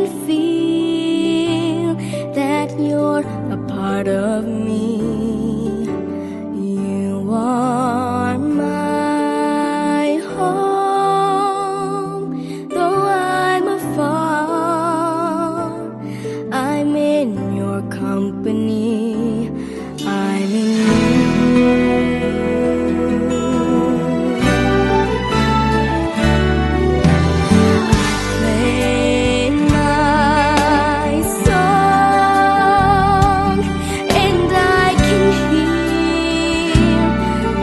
can feel that you're a part of me. You are my home, though I'm afar. I'm in your company. I'm in play my song, and I can hear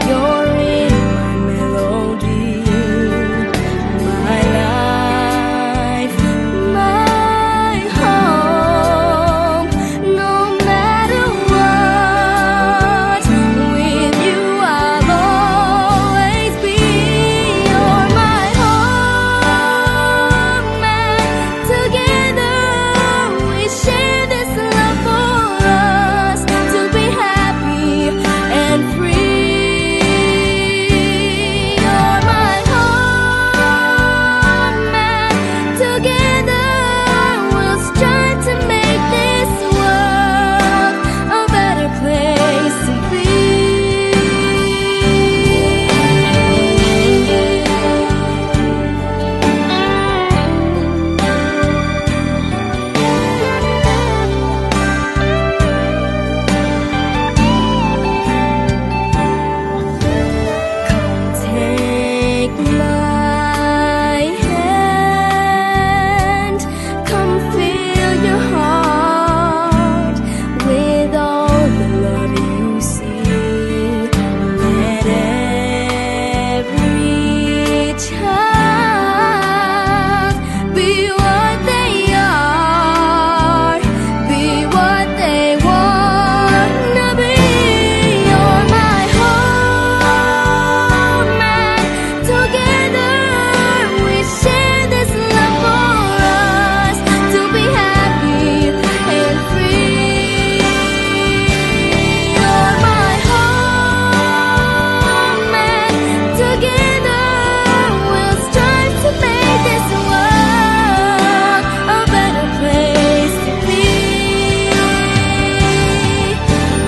you're in my melody, my life, my home. No matter what, with you I'll always be. You're my home, and together we share this love for us to be happy and free. You're my home, and together we'll strive to make this world a better place to be. Take my hand, come fill your heart with all the love you see. Let every child be what they are, be what they wanna be. You're my home, and together we share this love for us to be happy and free. You're my home, and together we'll strive to make this world a better place to be.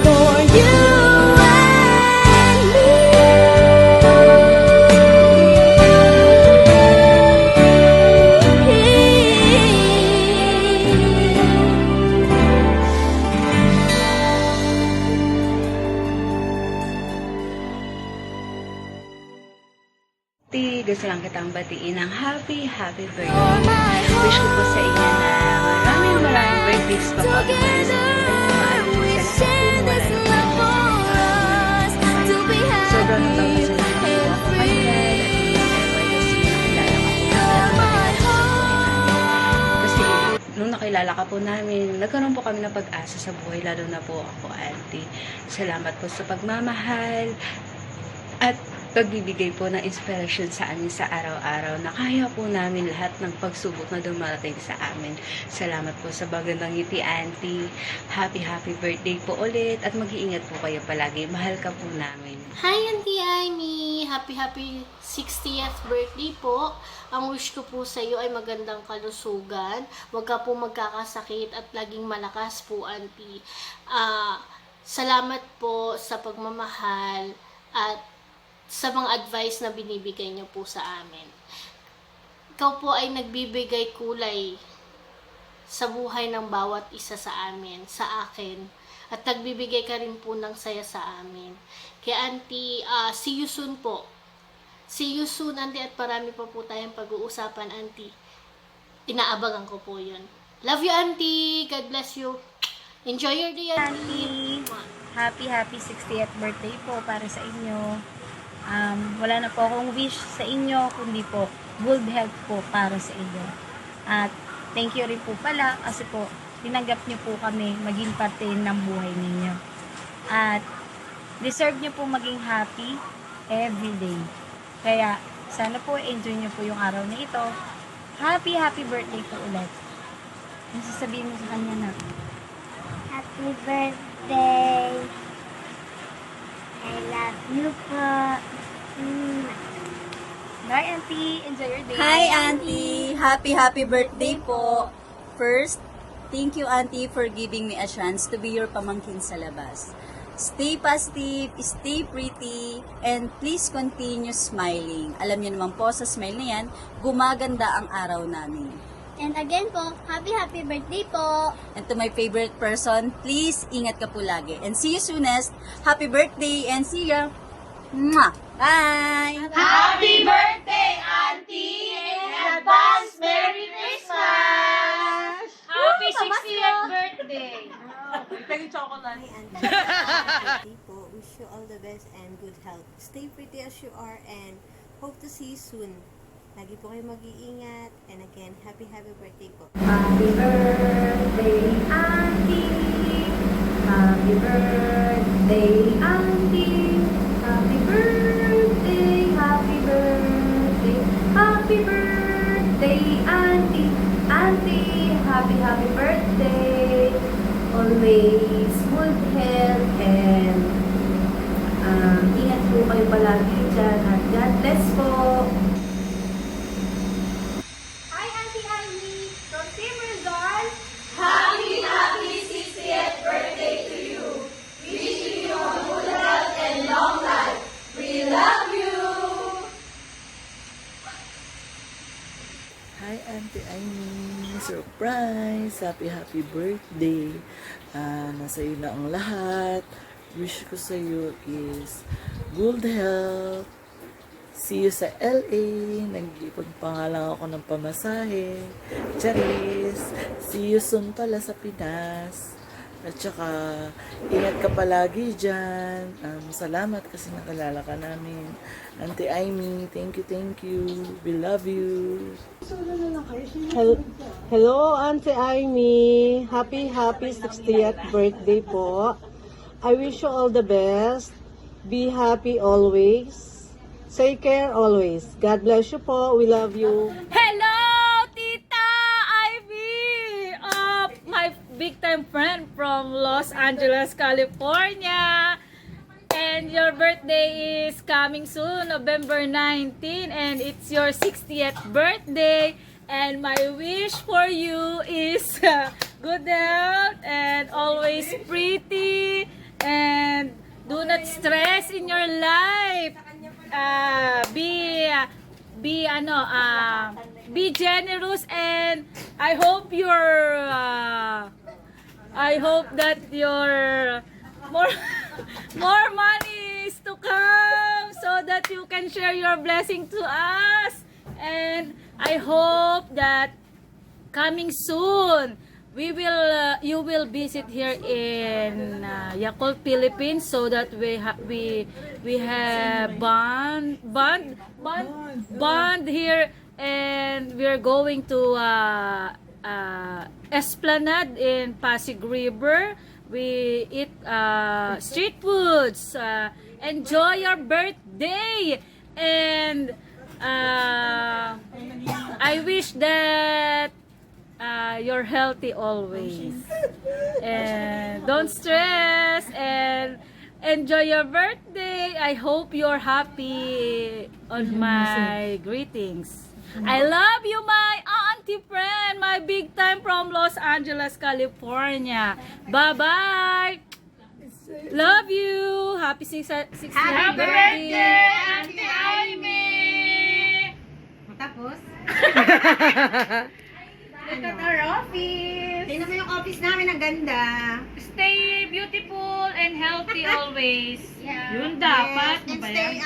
For you and me. Gusto lang kitang batiin ng happy birthday. Wish ko po sa inyo na maraming birthdays pa po. Sobrang nagpapasalamat po ako kay Fred kasi nung nakilala ka po namin, nagkaroon po kami ng pag-asa sa buhay, lalo na po ako, Auntie. Salamat po sa pagmamahal at pagbibigay po ng inspirasyon sa amin sa araw-araw na kaya po namin lahat ng pagsubok na dumarating sa amin. Salamat po sa bagandang ngiti, Auntie. Happy birthday po ulit at mag-iingat po kayo palagi. Mahal ka po namin. Hi, Auntie Amy! Happy 60th birthday po. Ang wish ko po sa iyo ay magandang kalusugan. Huwag ka po magkakasakit at laging malakas po, Auntie. Salamat po sa pagmamahal at sa mga advice na binibigay niyo po sa amin. Ikaw po ay nagbibigay kulay sa buhay ng bawat isa sa amin, sa akin. At nagbibigay ka rin po ng saya sa amin. Kaya Auntie, see you soon po. See you soon, Auntie, at marami pa po tayong pag-uusapan, Auntie. Inaabangan ko po yun. Love you, Auntie! God bless you! Enjoy your day, Auntie! Happy 60th birthday po para sa inyo. Wala na po akong wish sa inyo, kundi po good health po para sa inyo. At thank you rin po pala kasi po tinanggap niyo po kami maging parte ng buhay ninyo. At deserve niyo po maging happy every day. Kaya sana po enjoy niyo po yung araw na ito. Happy birthday po ulit. Ano sasabihin mo sa kanya na? Happy birthday! I love you po. Bye, Auntie. Enjoy your day. Hi, Auntie. Happy birthday po. First, thank you, Auntie, for giving me a chance to be your pamangkin sa labas. Stay positive, stay pretty, and please continue smiling. Alam niyo naman po, sa smile na yan, gumaganda ang araw namin. And again po, happy birthday po! And to my favorite person, please ingat ka po lagi. And see you soonest. Happy birthday and see ya! Mwah! Bye! Happy birthday, Auntie! In advance, Merry Christmas! Happy 60th birthday! Po, wish you all the best and good health. Stay pretty as you are and hope to see you soon. Lagi po kayo mag-iingat. And again, happy birthday po. Happy birthday, Auntie! Happy birthday, Auntie! Happy birthday, happy birthday, happy birthday, Auntie! Auntie, happy birthday! Always good health and ingat po kayo palagi dyan at God bless po! Hi, Auntie Ivy! From Team Rizal! Hi, Auntie Aimee! Surprise! Happy birthday! Nasa iyo na ang lahat. Wish ko sa iyo is good health. See you sa LA. Nag-ipon pa nga lang ako ng pamasahe. Charis! See you soon pala sa Pinas. At saka, ingat ka palagi dyan. Salamat kasi nakalala ka namin. Auntie Aimee, thank you. We love you. Hello, Auntie Aimee. Happy 60th birthday po. I wish you all the best. Be happy always. Take care always. God bless you po. We love you. Hello, Tita Ivy! My big-time friend from Los Angeles, California. And your birthday is coming soon, November 19, and it's your 60th birthday. And my wish for you is good health and always pretty and do not stress in your life. Be generous, and I hope that your more money is to come so that you can share your blessing to us. And I hope that coming soon you will visit here in Yakult, Philippines, so that we have bond here, and we're going to Esplanade in Pasig River. We eat street foods. Enjoy your birthday, and I wish that you're healthy always, and don't stress, and enjoy your birthday. I hope you're happy on my greetings. I love you, my auntie friend, my big time from Los Angeles, California. Bye-bye. Love you. Happy 60th birthday, Auntie Aimee. Tapos? Look at our office. Tingnan mo yung office namin, ang ganda. Stay beautiful and healthy always. Yun dapat. Yes, and stay,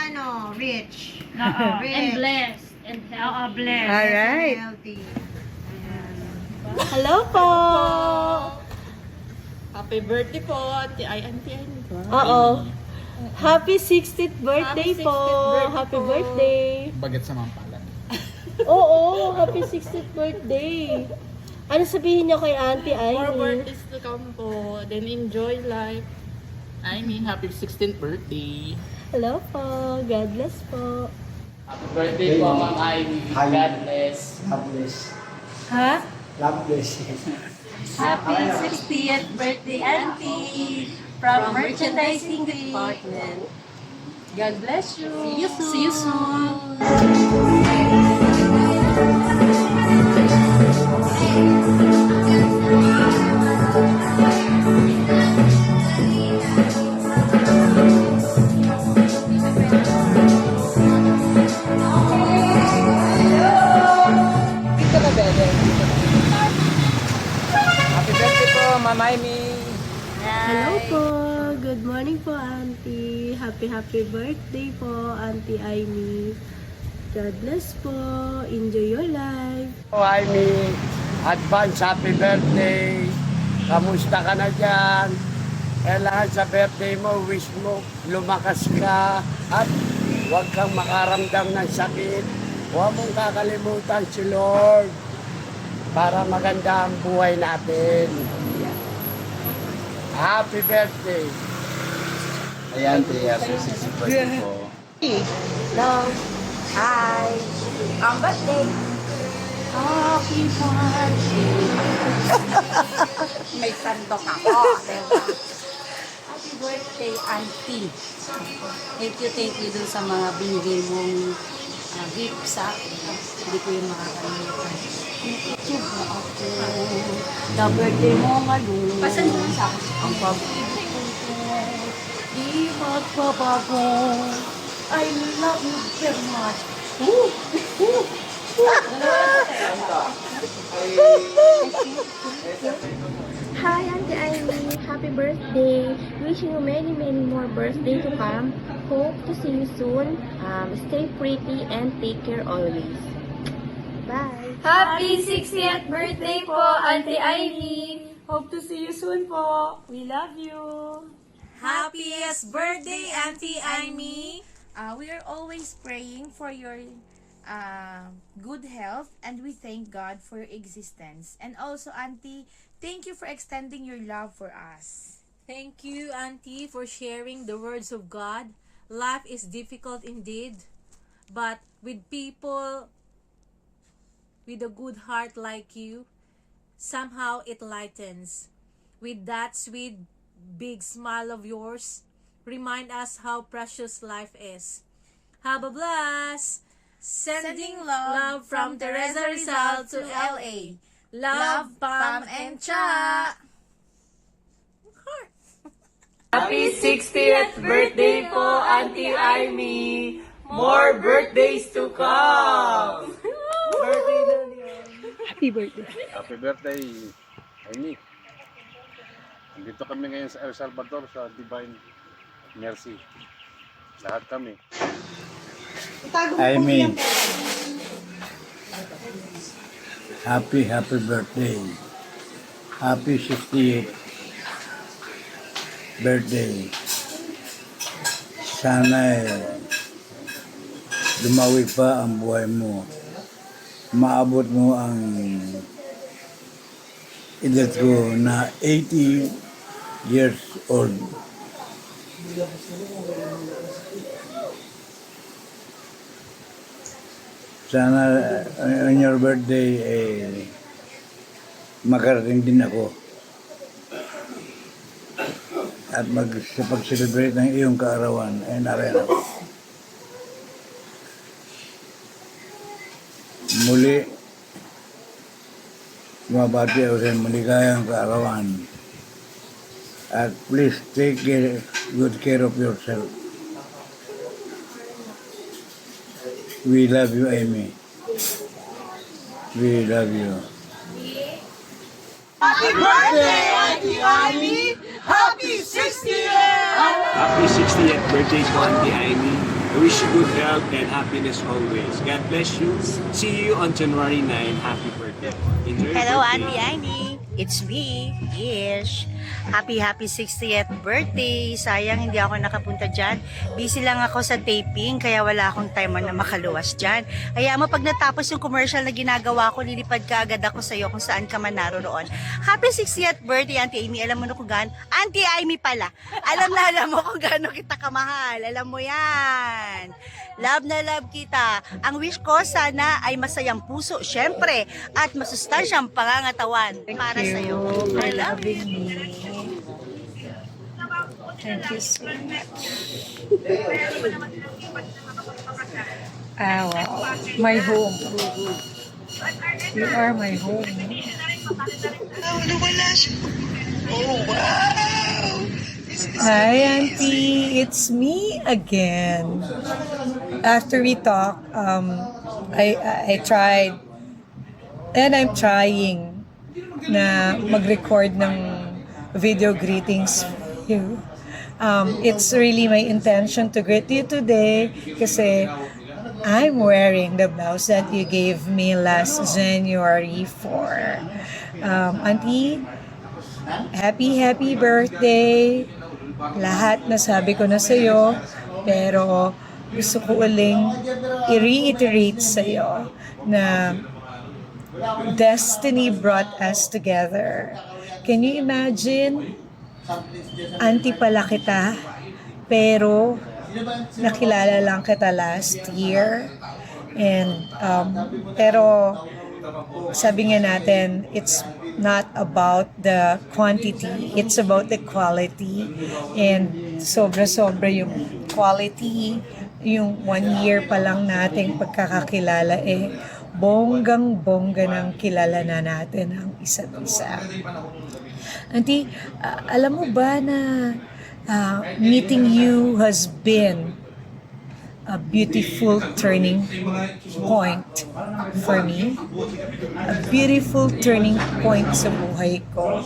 rich. And blessed. And healthy. Blessed. Alright. And healthy. Hello po. Happy birthday po, Auntie Aimee. Oo. Happy 60th birthday po. Happy birthday. Bagat sa mampalan. Oo, happy 60th birthday. Ano sabihin niyo kay Auntie More Aimee? birthdays to come po. Then enjoy life. Aimee, happy 16th birthday. Hello po. God bless po. Happy birthday po, Ma'am Aimee. God bless. God bless. Ha? God bless. Happy 60th birthday, Auntie! From Merchandising Department. God bless you. See you soon. Ma'am Amy. Hello po. Good morning po, Auntie. Happy birthday po, Auntie Amy. God bless po. Enjoy your life. Oh, Amy, advance happy birthday. Kamusta ka na dyan? Kailangan sa birthday mo, wish mo, lumakas ka at huwag kang makaramdam ng sakit. Huwag mong kakalimutan si Lord para maganda ang buhay natin. Happy birthday! Ayan, Tia, so 60 birthday po. Hello. Hi. Ang birthday. Happy birthday. May sandok ako. Diba? Happy birthday, Auntie. Thank you dun sa mga binigay mong gift sa akin. Hindi ko yung makakalimutan. YouTube mo ako. The birthday mo ngayon. Pasan mo sa akin? Ang pag-ibig ko. Di magbabago. I love you very much. Hi, Auntie Amy. Happy birthday. Wishing you many more birthdays to come. Hope to see you soon. Stay pretty and take care always. Bye. Happy 60th birthday po, Auntie Amy. Hope to see you soon po. We love you. Happiest birthday, Auntie Amy! We are always praying for your good health, and we thank God for your existence. And also, Auntie, thank you for extending your love for us. Thank you, Auntie, for sharing the words of God. Life is difficult indeed, but with people with a good heart like you, somehow it lightens. With that sweet, big smile of yours, remind us how precious life is. Have a blast! Sending love from Teresa Rizal to LA. Love, Pam, and Cha! Happy 60th birthday po, Auntie Amy! More birthdays to come! Happy birthday. Happy birthday, Amy. Nandito kami ngayon sa El Salvador sa Divine Mercy. Lahat kami. Amy, happy birthday. Happy 68th birthday. Sana lumawi pa ang buhay mo. Maabot mo ang edad ko na 80 years old. Sana on your birthday makarating din ako at pag-celebrate ng iyong kaarawan ay narena. Muli, mabati ako sa maligayang kaarawan. At please take good care of yourself. We love you, Amy. We love you. Happy birthday, Auntie Amy! Happy 60th! Happy 60th birthday to Auntie Amy. I wish you good health and happiness always. God bless you. See you on January 9. Happy birthday. Enjoy Hello, your birthday. Auntie Amy. It's me, Ish. Happy 60th birthday. Sayang hindi ako nakapunta dyan. Busy lang ako sa taping kaya wala akong time na makaluwas dyan. Kaya mo pag natapos yung commercial na ginagawa ko, lilipad ka agad ako sa iyo kung saan ka man naroon. Happy 60th birthday, Auntie Amy. Alam mo na kung gaano? Auntie Amy pala. Alam mo kung gaano kita kamahal. Alam mo yan. Love na love kita. Ang wish ko sana ay masayang puso, syempre, at masustansyang pangangatawan para sa iyo. I love you. Thank you so much. Wow. My home. You are my home. Oh, wow! Hi, Auntie. It's me again. After we talk, I tried, and I'm trying na mag-record ng video greetings for you. It's really my intention to greet you today kasi I'm wearing the blouse that you gave me last January 4. Auntie, happy birthday! Lahat nasabi ko na sa'yo, pero gusto ko uling i-reiterate sa'yo na destiny brought us together. Can you imagine? Auntie pala kita, pero nakilala lang kita last year. And, pero sabi nga natin, it's not about the quantity, it's about the quality. And sobra-sobra yung quality, yung 1 year pa lang nating pagkakakilala bonggang-bongga ng kilala na natin ang isa't isa. Auntie, alam mo ba na meeting you has been a beautiful turning point for me? A beautiful turning point sa buhay ko.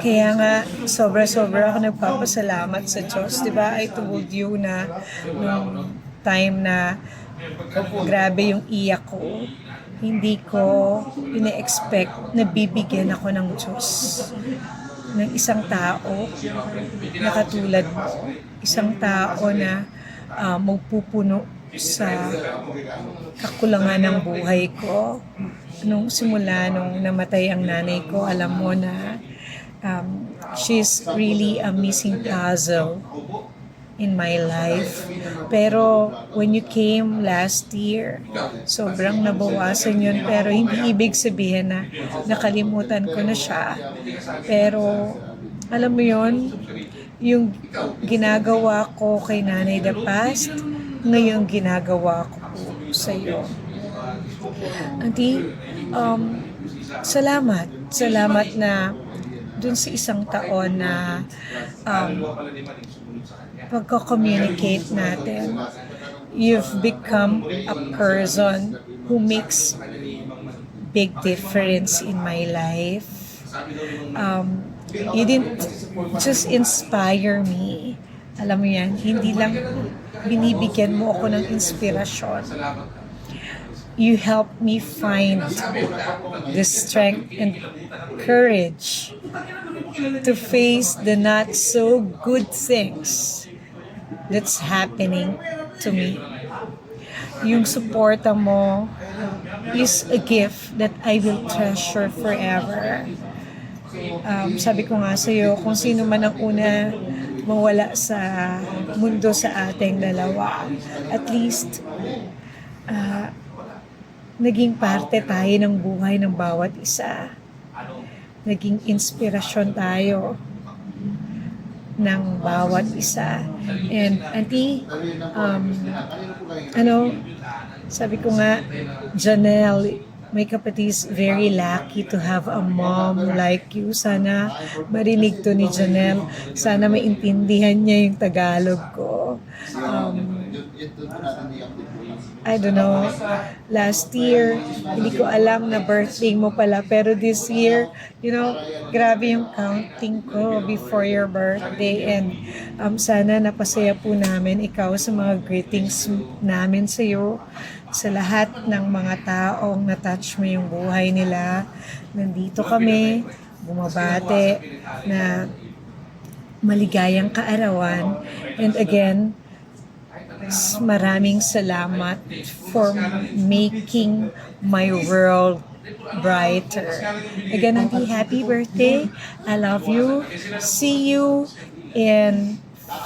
Kaya nga, sobra-sobra ako nagpapasalamat sa Diyos. Diba, I told you na nung time na grabe yung iyak ko, hindi ko ina-expect na bibigyan ako ng Diyos ng isang tao na katulad mo. Isang tao na magpupuno sa kakulangan ng buhay ko. Nung simula, nung namatay ang nanay ko, alam mo na she's really a missing puzzle in my life. Pero when you came last year, sobrang nabawasan yun. Pero hindi ibig sabihin na nakalimutan ko na siya. Pero alam mo yun, yung ginagawa ko kay Nanay the past, ngayon ginagawa ko po sa iyo. Auntie, salamat. Salamat na dun sa isang taon na pagko-communicate natin, you've become a person who makes big difference in my life. You didn't just inspire me. Alam mo yan, hindi lang binibigyan mo ako ng inspirasyon. You helped me find the strength and courage to face the not so good things that's happening to me. Yung suporta mo is a gift that I will treasure forever. Sabi ko nga sa'yo, kung sino man ang una mawala sa mundo sa ating dalawa, at least naging parte tayo ng buhay ng bawat isa. Naging inspirasyon tayo ng bawat isa. And auntie, sabi ko nga, Janelle, my kapatid is very lucky to have a mom like you. Sana marinig to ni Janelle. Sana maintindihan niya yung Tagalog ko. I don't know, last year, hindi ko alam na birthday mo pala. Pero this year, grabe yung counting ko before your birthday. And sana napasaya po namin ikaw sa mga greetings namin sa iyo. Sa lahat ng mga taong na-touch mo yung buhay nila. Nandito kami, bumabate na maligayang kaarawan. And again, maraming salamat for making my world brighter. Again, Auntie, happy birthday. I love you. See you in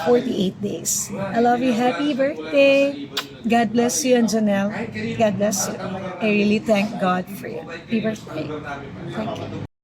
48 days. I love you. Happy birthday. God bless you, and Janelle. God bless you. I really thank God for you. Happy birthday. Thank you.